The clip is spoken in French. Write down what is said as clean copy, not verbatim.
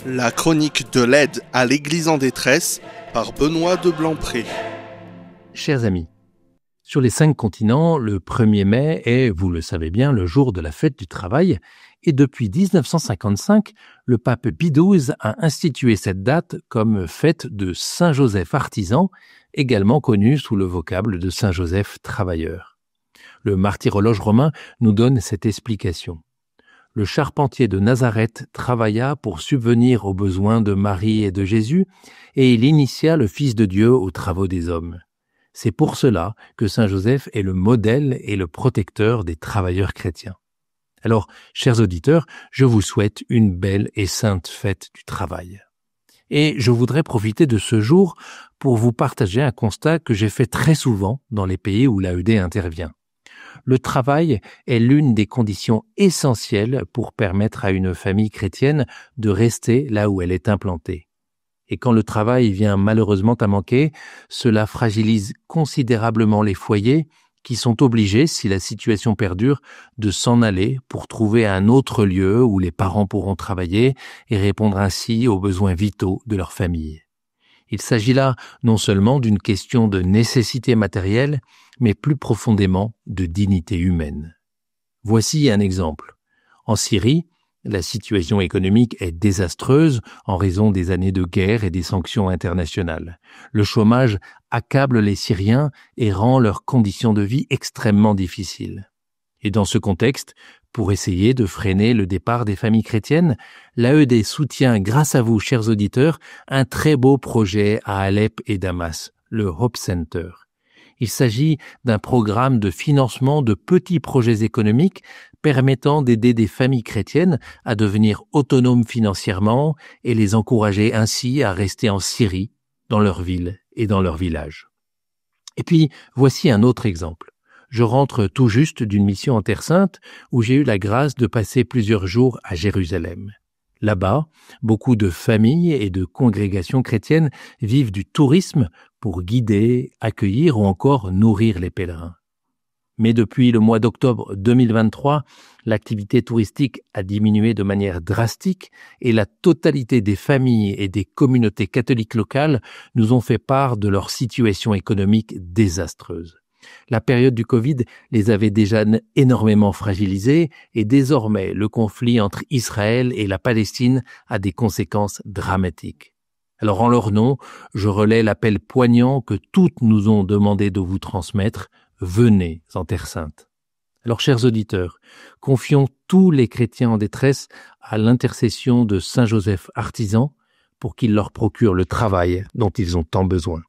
La chronique de l'aide à l'Église en détresse par Benoît de Blancpré. Chers amis, sur les 5 continents, le 1er mai est, vous le savez bien, le jour de la fête du travail. Et depuis 1955, le pape Pie XII a institué cette date comme fête de Saint Joseph artisan, également connu sous le vocable de Saint Joseph travailleur. Le martyrologe romain nous donne cette explication. Le charpentier de Nazareth travailla pour subvenir aux besoins de Marie et de Jésus, et il initia le Fils de Dieu aux travaux des hommes. C'est pour cela que Saint Joseph est le modèle et le protecteur des travailleurs chrétiens. Alors, chers auditeurs, je vous souhaite une belle et sainte fête du travail. Et je voudrais profiter de ce jour pour vous partager un constat que j'ai fait très souvent dans les pays où l'AED intervient. Le travail est l'une des conditions essentielles pour permettre à une famille chrétienne de rester là où elle est implantée. Et quand le travail vient malheureusement à manquer, cela fragilise considérablement les foyers qui sont obligés, si la situation perdure, de s'en aller pour trouver un autre lieu où les parents pourront travailler et répondre ainsi aux besoins vitaux de leur famille. Il s'agit là non seulement d'une question de nécessité matérielle, mais plus profondément de dignité humaine. Voici un exemple. En Syrie, la situation économique est désastreuse en raison des années de guerre et des sanctions internationales. Le chômage accable les Syriens et rend leurs conditions de vie extrêmement difficiles. Et dans ce contexte, pour essayer de freiner le départ des familles chrétiennes, l'AED soutient, grâce à vous, chers auditeurs, un très beau projet à Alep et Damas, le Hope Center. Il s'agit d'un programme de financement de petits projets économiques permettant d'aider des familles chrétiennes à devenir autonomes financièrement et les encourager ainsi à rester en Syrie, dans leur ville et dans leur village. Et puis, voici un autre exemple. Je rentre tout juste d'une mission en Terre Sainte où j'ai eu la grâce de passer plusieurs jours à Jérusalem. Là-bas, beaucoup de familles et de congrégations chrétiennes vivent du tourisme pour guider, accueillir ou encore nourrir les pèlerins. Mais depuis le mois d'octobre 2023, l'activité touristique a diminué de manière drastique et la totalité des familles et des communautés catholiques locales nous ont fait part de leur situation économique désastreuse. La période du Covid les avait déjà énormément fragilisés et désormais le conflit entre Israël et la Palestine a des conséquences dramatiques. Alors en leur nom, je relais l'appel poignant que toutes nous ont demandé de vous transmettre, venez en Terre Sainte. Alors chers auditeurs, confions tous les chrétiens en détresse à l'intercession de Saint Joseph artisan pour qu'il leur procure le travail dont ils ont tant besoin.